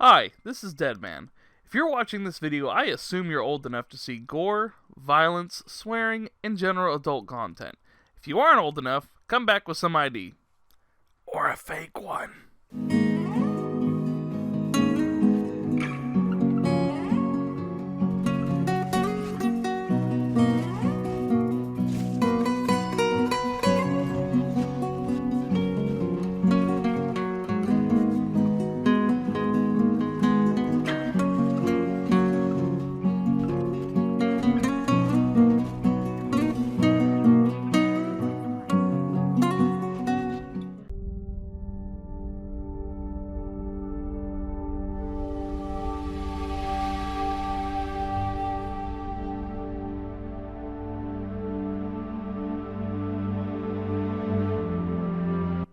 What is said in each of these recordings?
Hi, this is DEDMan. If you're watching this video, I assume you're old enough to see gore, violence, swearing, and general adult content. If you aren't old enough, come back with some ID. Or a fake one.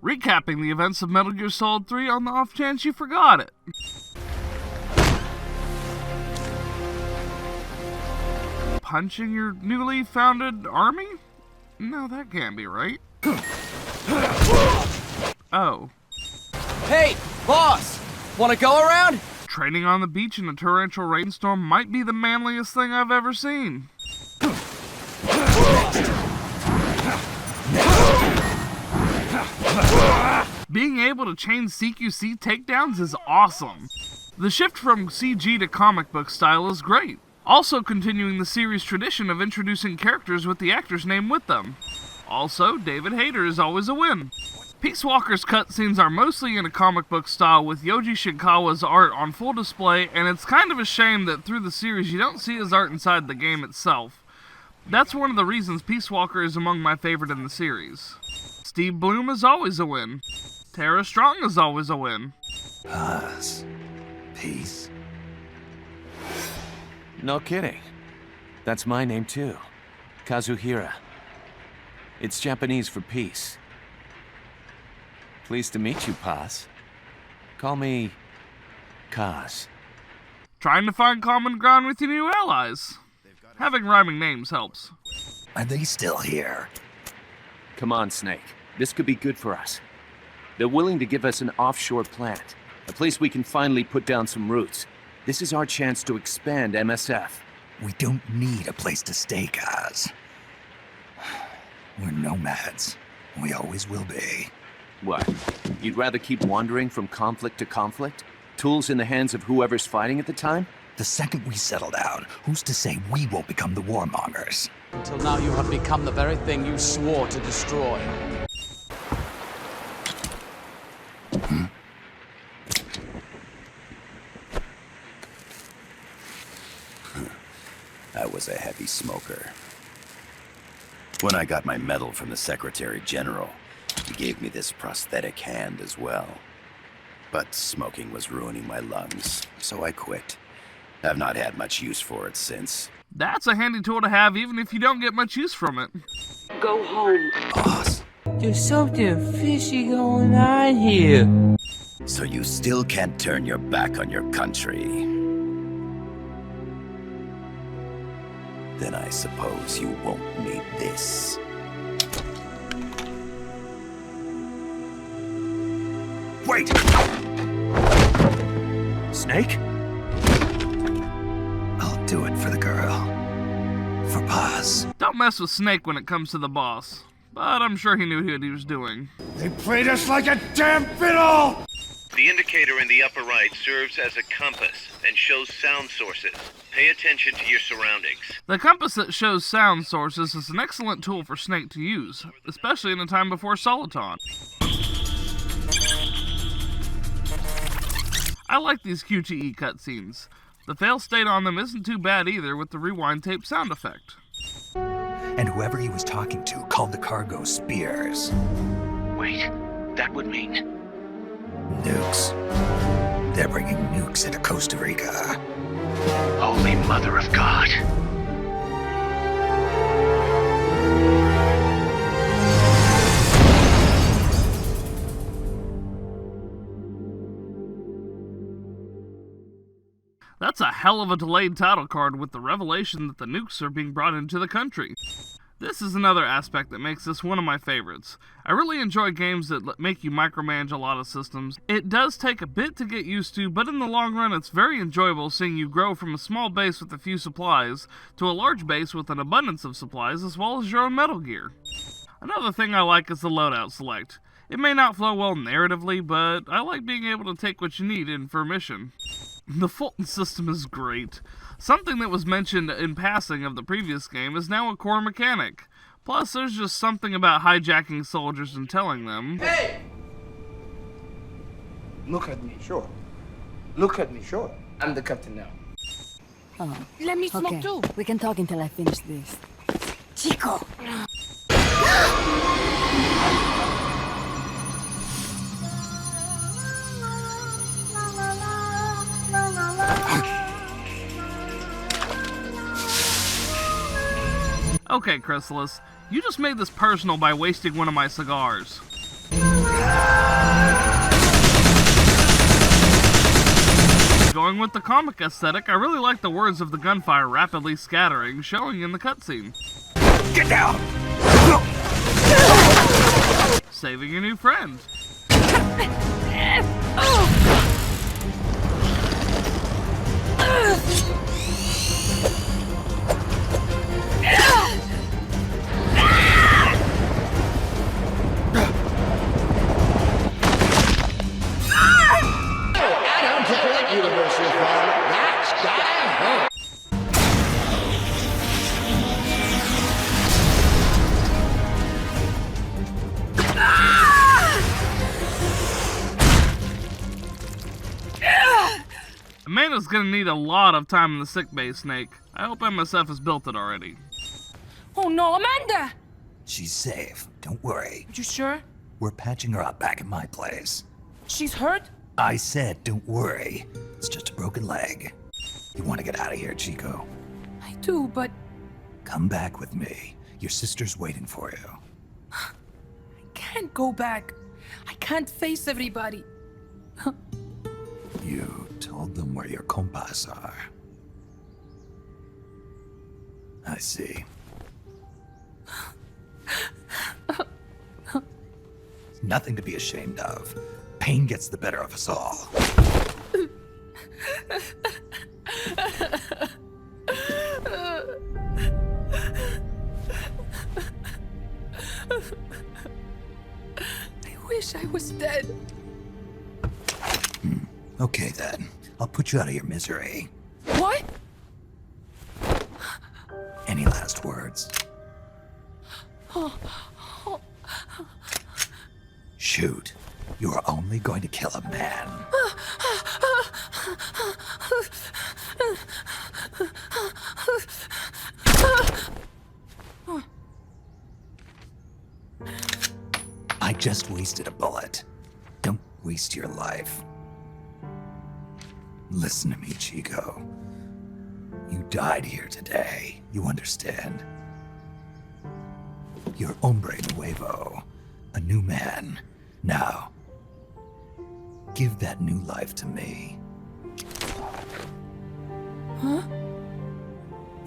Recapping the events of Metal Gear Solid 3 on the off chance you forgot it. Punching your newly founded army? No, that can't be right. Oh. Hey, boss! Wanna go around? Training on the beach in a torrential rainstorm might be the manliest thing I've ever seen. Being able to chain CQC takedowns is awesome. The shift from CG to comic book style is great. Also continuing the series' tradition of introducing characters with the actor's name with them. Also, David Hayter is always a win. Peace Walker's cutscenes are mostly in a comic book style with Yoji Shinkawa's art on full display, and it's kind of a shame that through the series you don't see his art inside the game itself. That's one of the reasons Peace Walker is among my favorite in the series. Steve Bloom is always a win. Tara Strong is always a win. Peace. No kidding. That's my name too. Kazuhira. It's Japanese for peace. Pleased to meet you, Paz. Call me Kaz. Trying to find common ground with your new allies. Having rhyming names helps. Are they still here? Come on, Snake. This could be good for us. They're willing to give us an offshore plant, a place we can finally put down some roots. This is our chance to expand MSF. We don't need a place to stay, Kaz. We're nomads. We always will be. What? You'd rather keep wandering from conflict to conflict? Tools in the hands of whoever's fighting at the time? The second we settle down, who's to say we won't become the warmongers? Until now you have become the very thing you swore to destroy. I was a heavy smoker. When I got my medal from the Secretary General, he gave me this prosthetic hand as well. But smoking was ruining my lungs, so I quit. I've not had much use for it since. That's a handy tool to have even if you don't get much use from it. Go home. Boss, There's something fishy going on here. so you still can't turn your back on your country. Then I suppose you won't need this. Wait! Snake? I'll do it for the girl. For Paz. Don't mess with Snake when it comes to the boss. But I'm sure he knew what he was doing. They played us like a damn fiddle! The indicator in the upper right serves as a compass and shows sound sources. Pay attention to your surroundings. The compass that shows sound sources is an excellent tool for Snake to use, especially in a time before Soliton. I like these QTE cutscenes. The fail state on them isn't too bad either with the rewind tape sound effect. And whoever he was talking to called the cargo spears. Wait, that would mean... Nukes. They're bringing nukes into Costa Rica. Holy Mother of God. That's a hell of a delayed title card with the revelation that the nukes are being brought into the country. This is another aspect that makes this one of my favorites. I really enjoy games that make you micromanage a lot of systems. It does take a bit to get used to, but in the long run it's very enjoyable seeing you grow from a small base with a few supplies to a large base with an abundance of supplies as well as your own metal gear. Another thing I like is the loadout select. It may not flow well narratively, but I like being able to take what you need in for a mission. The Fulton system is great. Something that was mentioned in passing of the previous game is now a core mechanic. Plus, there's just something about hijacking soldiers and telling them, Hey! Look at me, sure. Look at me, sure. I'm the captain now. Oh, Let me smoke okay. too. We can talk until I finish this. Chico! okay, Chrysalis, you just made this personal by wasting one of my cigars. Going with the comic aesthetic, I really like the words of the gunfire rapidly scattering, showing in the cutscene. Get down! Saving a new friend. I don't care what universe you're from. That's gotta hurt. Amanda's gonna need a lot of time in the sick bay, Snake. I hope MSF has built it already. Oh no, Amanda! She's safe. Don't worry. You sure? We're patching her up back at my place. She's hurt? I said, don't worry. It's just a broken leg. You want to get out of here, Chico? I do, but Come back with me. Your sister's waiting for you. I can't go back. I can't face everybody. You told them where your compas are. I see. Nothing to be ashamed of. Pain gets the better of us all. I wish I was dead. Okay then. I'll put you out of your misery. What? Any last words? Shoot. You are only going to kill a man. I just wasted a bullet. Don't waste your life. Listen to me, Chico. You died here today. You understand? You're hombre nuevo. A new man. Now, give that new life to me. Huh?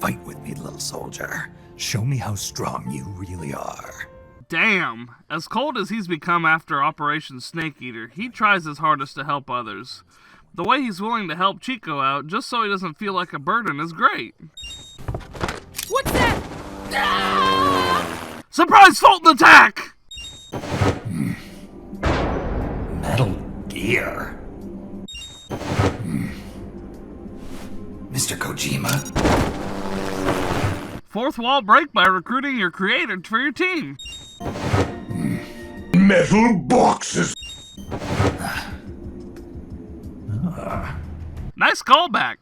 Fight with me, little soldier. Show me how strong you really are. Damn, as cold as he's become after Operation Snake Eater, he tries his hardest to help others. The way he's willing to help Chico out just so he doesn't feel like a burden is great. What's that? Ah! Surprise Fulton attack! Metal Gear. Mr. Kojima? Fourth wall break by recruiting your creator for your team. Metal boxes! Nice callback.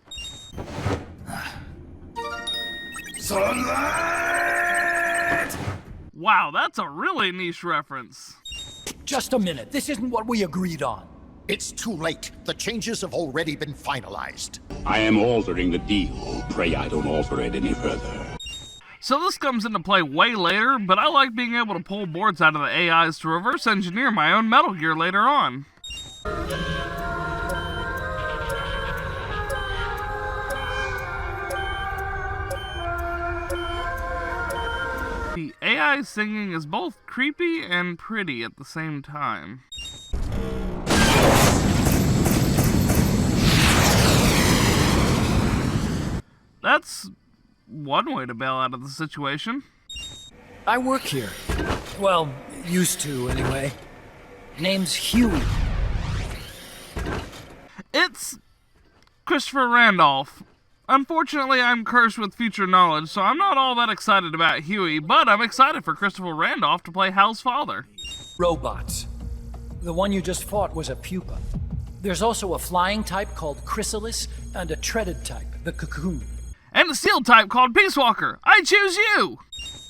Sunlight! Wow, that's a really niche reference. Just a minute. This isn't what we agreed on. It's too late. The changes have already been finalized. I am altering the deal. Pray I don't alter it any further. So this comes into play way later, but I like being able to pull boards out of the AIs to reverse engineer my own Metal Gear later on. AI singing is both creepy and pretty at the same time. That's one way to bail out of the situation. I work here. Well, used to, anyway. Name's Huey. It's Christopher Randolph. Unfortunately, I'm cursed with future knowledge, so I'm not all that excited about Huey, but I'm excited for Christopher Randolph to play Hal's father. Robots. The one you just fought was a pupa. There's also a flying type called Chrysalis and a treaded type, the Cocoon. And a sealed type called Peace Walker. I choose you!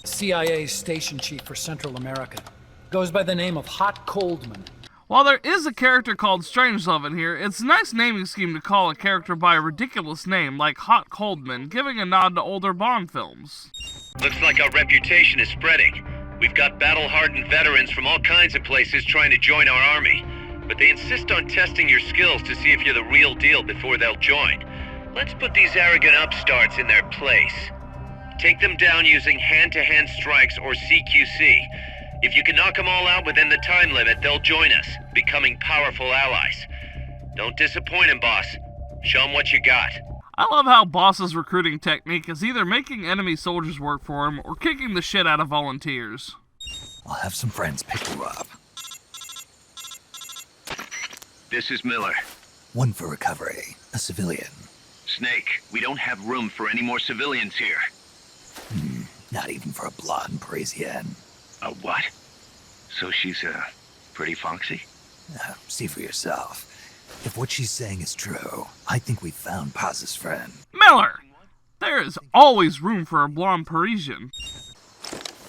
CIA's station chief for Central America. Goes by the name of Hot Coldman. While there is a character called Strangelove in here, it's a nice naming scheme to call a character by a ridiculous name like Hot Coldman, giving a nod to older Bond films. Looks like our reputation is spreading. We've got battle-hardened veterans from all kinds of places trying to join our army, but they insist on testing your skills to see if you're the real deal before they'll join. Let's put these arrogant upstarts in their place. Take them down using hand-to-hand strikes or CQC. If you can knock them all out within the time limit, they'll join us, becoming powerful allies. Don't disappoint them, boss. Show them what you got. I love how Boss's recruiting technique is either making enemy soldiers work for him or kicking the shit out of volunteers. I'll have some friends pick you up. This is Miller. One for recovery, a civilian. Snake, we don't have room for any more civilians here. Not even for a blonde Parisienne. A what? So she's, pretty foxy? See for yourself. If what she's saying is true, I think we've found Paz's friend. Miller! There is always room for a blonde Parisian.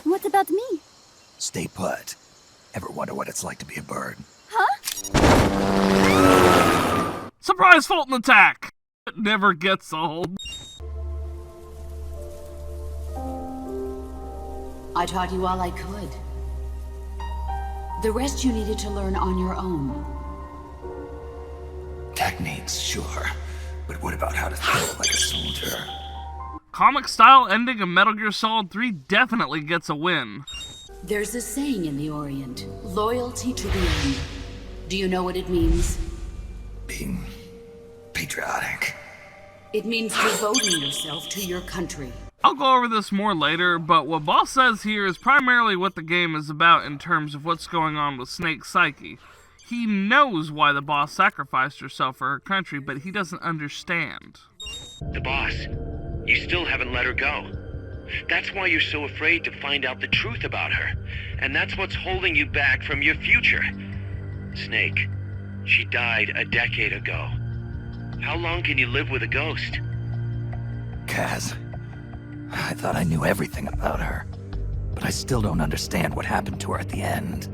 What about me? Stay put. Ever wonder what it's like to be a bird? Huh? Surprise Fulton attack! It never gets old. I taught you all I could. The rest you needed to learn on your own. Techniques, sure. But what about how to think like a soldier? Comic style ending of Metal Gear Solid 3 definitely gets a win. There's a saying in the Orient, loyalty to the end. Do you know what it means? Being patriotic. It means devoting yourself to your country. I'll go over this more later, but what Boss says here is primarily what the game is about in terms of what's going on with Snake's psyche. He knows why the boss sacrificed herself for her country, but he doesn't understand. The boss, you still haven't let her go. That's why you're so afraid to find out the truth about her. And that's what's holding you back from your future. Snake, she died a decade ago. How long can you live with a ghost? Kaz, I thought I knew everything about her, but I still don't understand what happened to her at the end.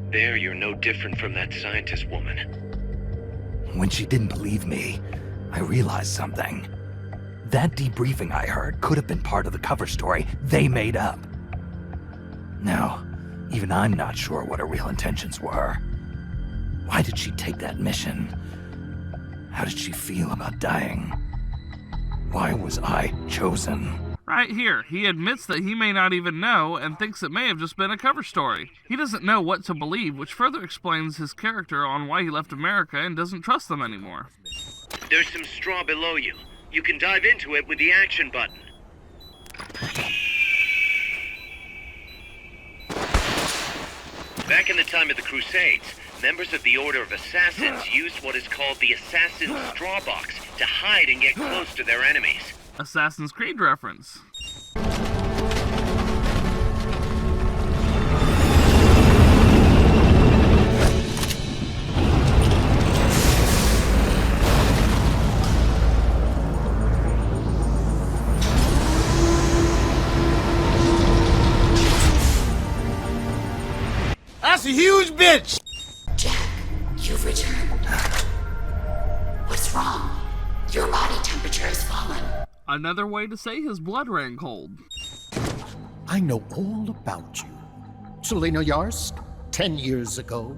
There, you're no different from that scientist woman. When she didn't believe me, I realized something. That debriefing I heard could have been part of the cover story they made up. Now, even I'm not sure what her real intentions were. Why did she take that mission? How did she feel about dying? Why was I chosen? Right here, he admits that he may not even know and thinks it may have just been a cover story. He doesn't know what to believe, which further explains his character on why he left America and doesn't trust them anymore. There's some straw below you. You can dive into it with the action button. Back in the time of the Crusades, members of the Order of Assassins used what is called the Assassin's Straw Box to hide and get close to their enemies. Assassin's Creed reference. That's a huge bitch! Jack, you've returned. What's wrong? Your body temperature has fallen. Another way to say his blood ran cold. I know all about you. Selena Yarsk, 10 years ago.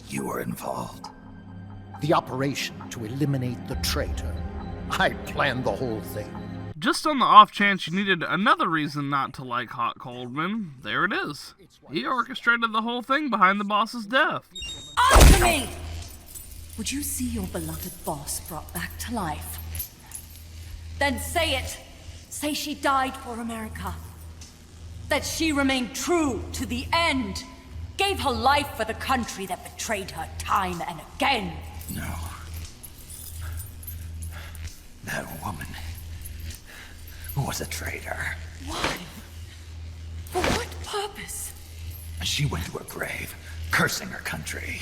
You were involved. The operation to eliminate the traitor. I planned the whole thing. Just on the off chance you needed another reason not to like Hot Coldman, there it is. He orchestrated the whole thing behind the boss's death. Answer me! Would you see your beloved boss brought back to life? Then say it! Say she died for America. That she remained true to the end. Gave her life for the country that betrayed her time and again. No. That woman was a traitor. Why? For what purpose? She went to her grave, cursing her country.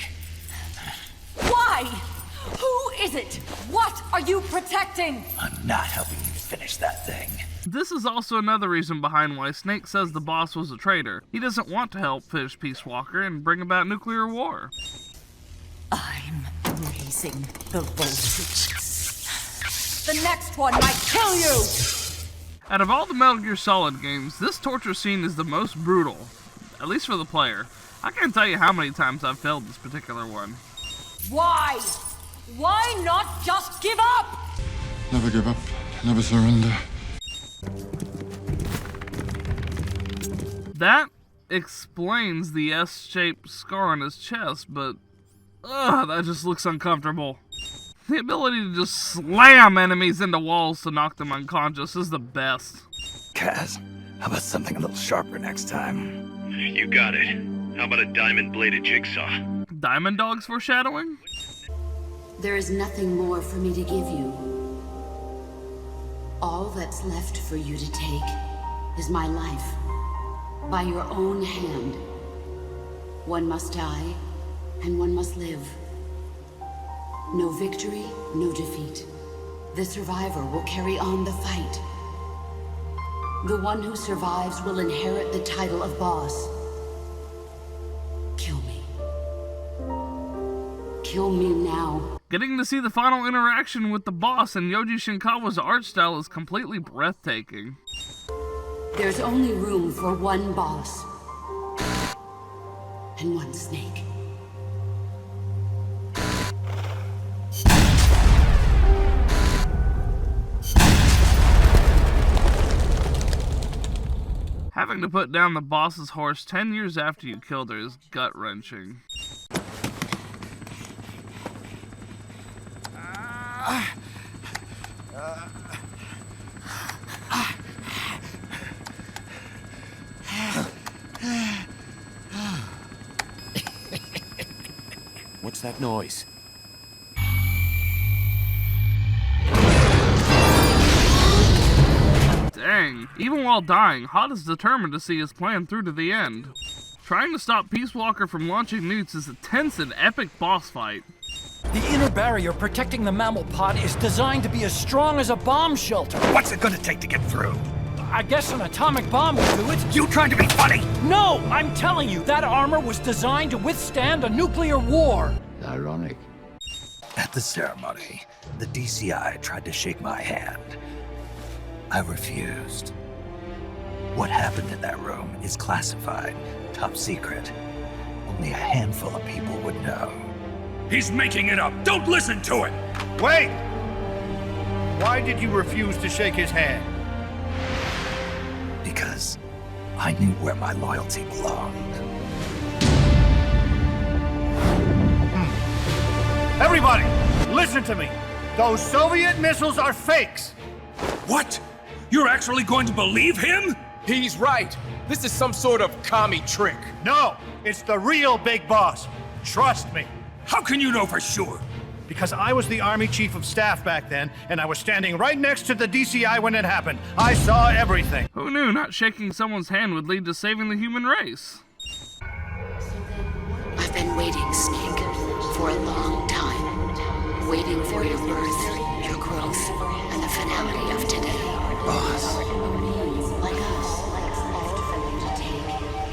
Why? Who is it? What are you protecting? I'm not helping you finish that thing. This is also another reason behind why Snake says the boss was a traitor. He doesn't want to help finish Peace Walker and bring about nuclear war. I'm raising the voltage. The next one might kill you! Out of all the Metal Gear Solid games, this torture scene is the most brutal. At least for the player. I can't tell you how many times I've failed this particular one. Why? Why not just give up? Never give up. Never surrender. That explains the S-shaped scar on his chest, but that just looks uncomfortable. The ability to just slam enemies into walls to knock them unconscious is the best. Kaz, how about something a little sharper next time? You got it. How about a diamond-bladed jigsaw? Diamond Dog's foreshadowing? There is nothing more for me to give you. All that's left for you to take is my life. By your own hand. One must die, and one must live. No victory, no defeat. The survivor will carry on the fight. The one who survives will inherit the title of boss. Kill me. Kill me now. Getting to see the final interaction with the boss and Yoji Shinkawa's art style is completely breathtaking. There's only room for one boss. And one snake. Having to put down the boss's horse 10 years after you killed her is gut-wrenching. What's that noise? Dang, even while dying, Hot is determined to see his plan through to the end. Trying to stop Peace Walker from launching nukes is a tense and epic boss fight. The inner barrier protecting the mammal pod is designed to be as strong as a bomb shelter. What's it gonna take to get through? I guess an atomic bomb will do it. You trying to be funny? No, I'm telling you, that armor was designed to withstand a nuclear war. Ironic. At the ceremony, the DCI tried to shake my hand. I refused. What happened in that room is classified, top secret. Only a handful of people would know. He's making it up. Don't listen to it. Wait! Why did you refuse to shake his hand? Because I knew where my loyalty belonged. Everybody, listen to me. Those Soviet missiles are fakes. What? You're actually going to believe him? He's right. This is some sort of commie trick. No, it's the real big boss. Trust me. How can you know for sure? Because I was the Army Chief of Staff back then, and I was standing right next to the DCI when it happened. I saw everything. Who knew not shaking someone's hand would lead to saving the human race? I've been waiting, Snake, for a long time. Waiting for your birth, your growth, and the finality of today. Boss. Like us.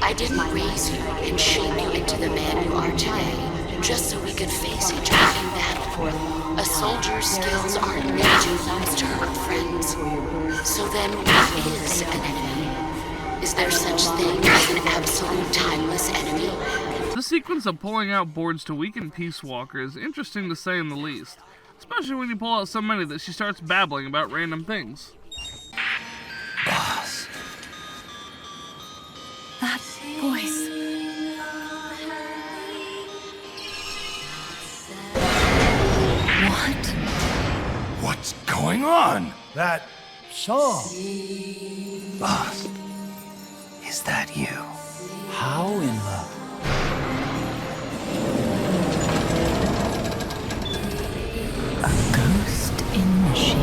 I didn't raise you and shape you into the man you are today, just so we could face each other in battle. A soldier's skills aren't meant to use to hurt friends. So then, what is an enemy? Is there such thing as an absolute timeless enemy? The sequence of pulling out boards to weaken Peace Walker is interesting to say in the least, especially when you pull out so many that she starts babbling about random things. going on? That song. Boss, is that you? How in the... A ghost in machine?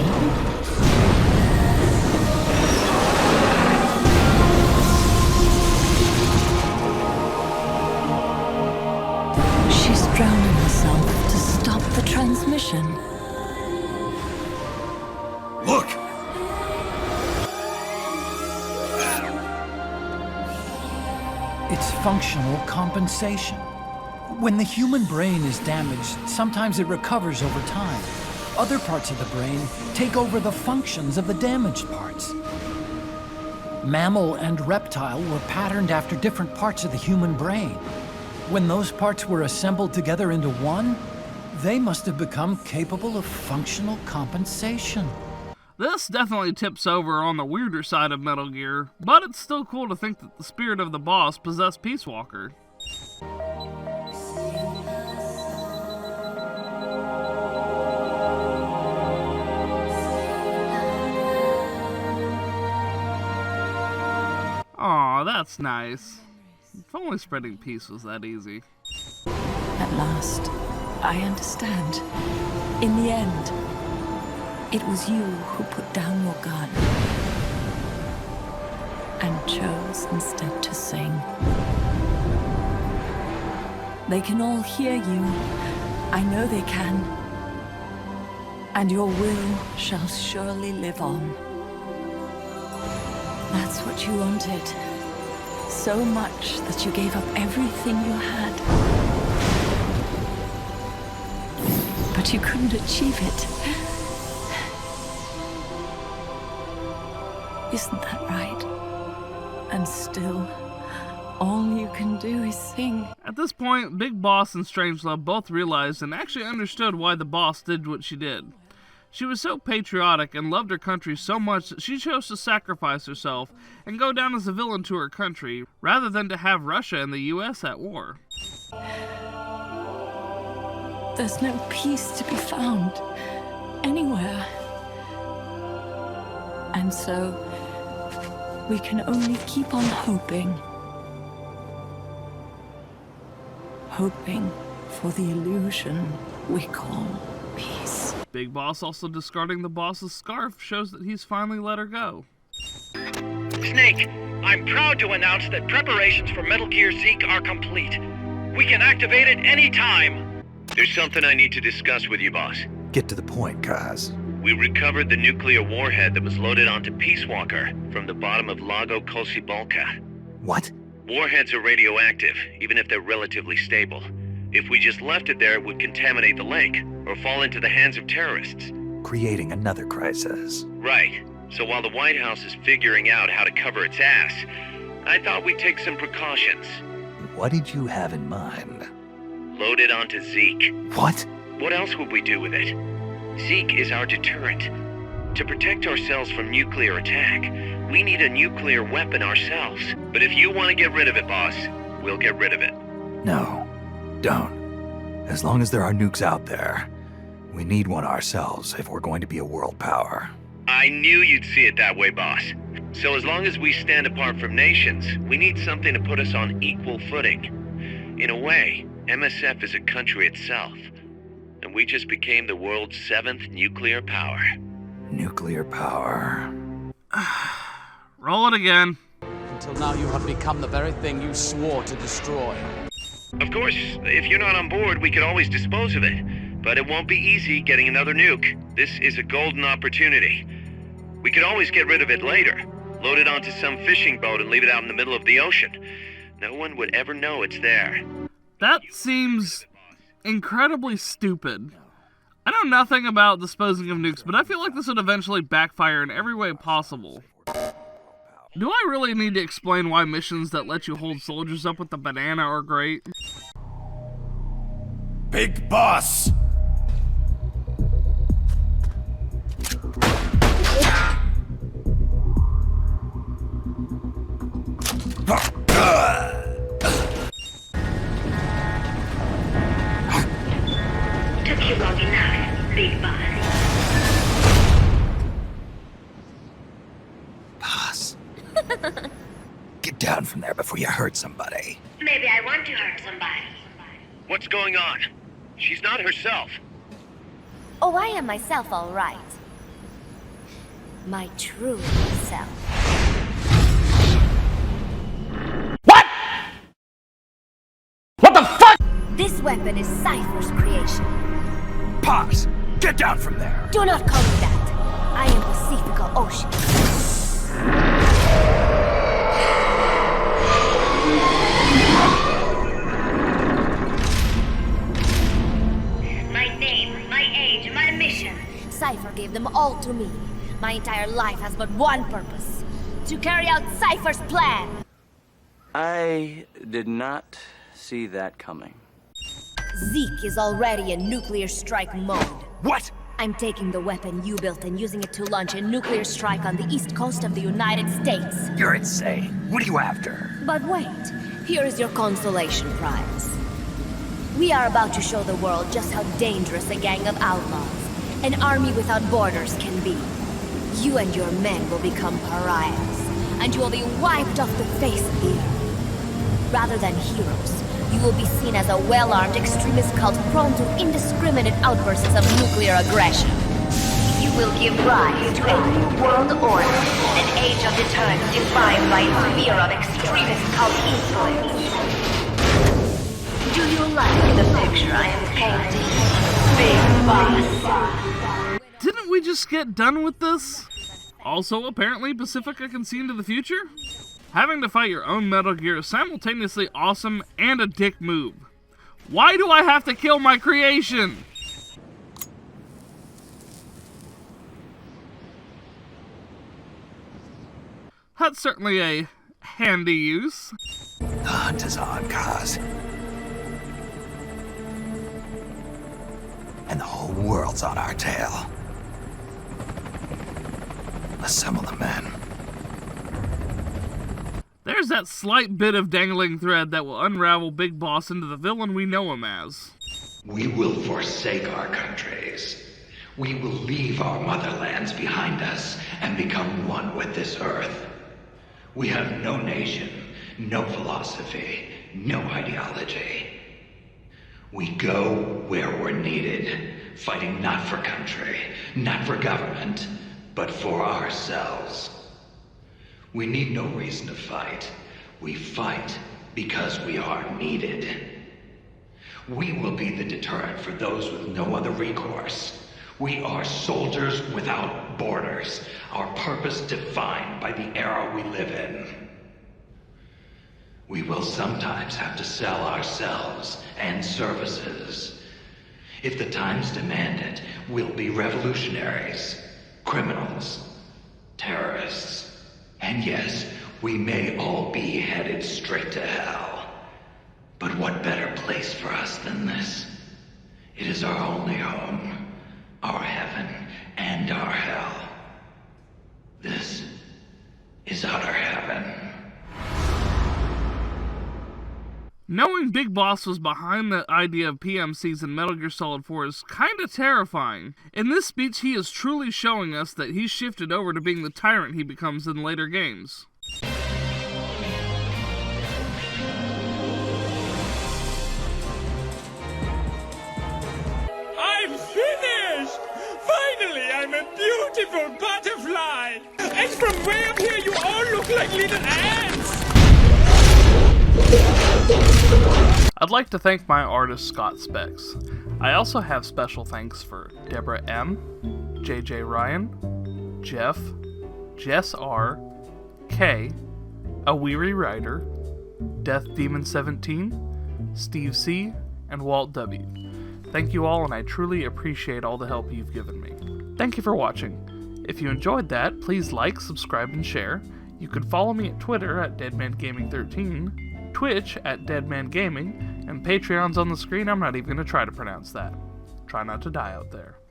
She's drowning herself to stop the transmission. Look! It's functional compensation. When the human brain is damaged, sometimes it recovers over time. Other parts of the brain take over the functions of the damaged parts. Mammal and reptile were patterned after different parts of the human brain. When those parts were assembled together into one, they must have become capable of functional compensation. This definitely tips over on the weirder side of Metal Gear, but it's still cool to think that the spirit of the boss possessed Peace Walker. Aw, that's nice. If only spreading peace was that easy. At last, I understand. In the end, it was you who put down your gun and chose instead to sing. They can all hear you. I know they can. And your will shall surely live on. That's what you wanted. So much that you gave up everything you had. But you couldn't achieve it. Isn't that right? And still, all you can do is sing. At this point, Big Boss and Strangelove both realized and actually understood why the boss did what she did. She was so patriotic and loved her country so much that she chose to sacrifice herself and go down as a villain to her country, rather than to have Russia and the US at war. There's no peace to be found anywhere. And so, we can only keep on hoping. Hoping for the illusion we call peace. Big Boss also discarding the boss's scarf shows that he's finally let her go. Snake, I'm proud to announce that preparations for Metal Gear Zeke are complete. We can activate it any time. There's something I need to discuss with you, boss. Get to the point, Kaz. We recovered the nuclear warhead that was loaded onto Peace Walker from the bottom of Lago Cocibolca. What? Warheads are radioactive, even if they're relatively stable. If we just left it there, it would contaminate the lake, or fall into the hands of terrorists. Creating another crisis. Right. So while the White House is figuring out how to cover its ass, I thought we'd take some precautions. What did you have in mind? Load it onto Zeke. What? What else would we do with it? Zeke is our deterrent. To protect ourselves from nuclear attack, we need a nuclear weapon ourselves. But if you want to get rid of it, boss, we'll get rid of it. No, don't. As long as there are nukes out there, we need one ourselves if we're going to be a world power. I knew you'd see it that way, boss. So as long as we stand apart from nations, we need something to put us on equal footing. In a way, MSF is a country itself. And we just became the world's 7th nuclear power. Nuclear power. Roll it again. Until now you have become the very thing you swore to destroy. Of course, if you're not on board, we could always dispose of it. But it won't be easy getting another nuke. This is a golden opportunity. We could always get rid of it later. Load it onto some fishing boat and leave it out in the middle of the ocean. No one would ever know it's there. That seems incredibly stupid. I know nothing about disposing of nukes, but I feel like this would eventually backfire in every way possible. Do I really need to explain why missions that let you hold soldiers up with a banana are great? Big Boss! Took you long enough, Big Boss. down from there before you hurt somebody. Maybe I want to hurt somebody. What's going on? She's not herself. Oh, I am myself, all right. My true self. What the fuck? This weapon is Cypher's creation. Pause! Get down from there! Do not call me that. I am Pacifica Ocean. My name, my age, my mission. Cypher gave them all to me. My entire life has but one purpose. To carry out Cypher's plan. I did not see that coming. Zeke is already in nuclear strike mode. What? I'm taking the weapon you built and using it to launch a nuclear strike on the east coast of the United States. You're insane. What are you after? But wait, here is your consolation prize. We are about to show the world just how dangerous a gang of outlaws, an army without borders, can be. You and your men will become pariahs, and you will be wiped off the face of the earth. Rather than heroes, you will be seen as a well-armed extremist cult prone to indiscriminate outbursts of nuclear aggression. You will give rise to a new world order, an age of deterrence defined by a sphere of extremist cult influence. Do you like the picture I am painting, Big Boss? Didn't we just get done with this? Also, apparently Pacifica can see into the future? Having to fight your own Metal Gear is simultaneously awesome and a dick move. Why do I have to kill my creation? That's certainly a handy use. The hunt is on, Kaz. And the whole world's on our tail. Assemble the men. There's that slight bit of dangling thread that will unravel Big Boss into the villain we know him as. We will forsake our countries. We will leave our motherlands behind us and become one with this earth. We have no nation, no philosophy, no ideology. We go where we're needed, fighting not for country, not for government, but for ourselves. We need no reason to fight. We fight because we are needed. We will be the deterrent for those with no other recourse. We are soldiers without borders, our purpose defined by the era we live in. We will sometimes have to sell ourselves and services. If the times demand it, we'll be revolutionaries, criminals, terrorists. And yes, we may all be headed straight to hell. But what better place for us than this? It is our only home, our heaven and our hell. This is utter heaven. Knowing Big Boss was behind the idea of PMCs in Metal Gear Solid 4 is kinda terrifying. In this speech, he is truly showing us that he's shifted over to being the tyrant he becomes in later games. I'm finished! Finally, I'm a beautiful butterfly! And from way up here, you all look like little ants! I'd like to thank my artist Scott Specs. I also have special thanks for Deborah M, JJ Ryan, Jeff, Jess R, K, A Weary Rider, Death Demon 17, Steve C, and Walt W. Thank you all, and I truly appreciate all the help you've given me. Thank you for watching. If you enjoyed that, please like, subscribe, and share. You can follow me at Twitter at DEDManGaming13, Twitch at DEDMan Gaming, and Patreon's on the screen. I'm not even going to try to pronounce that. Try not to die out there.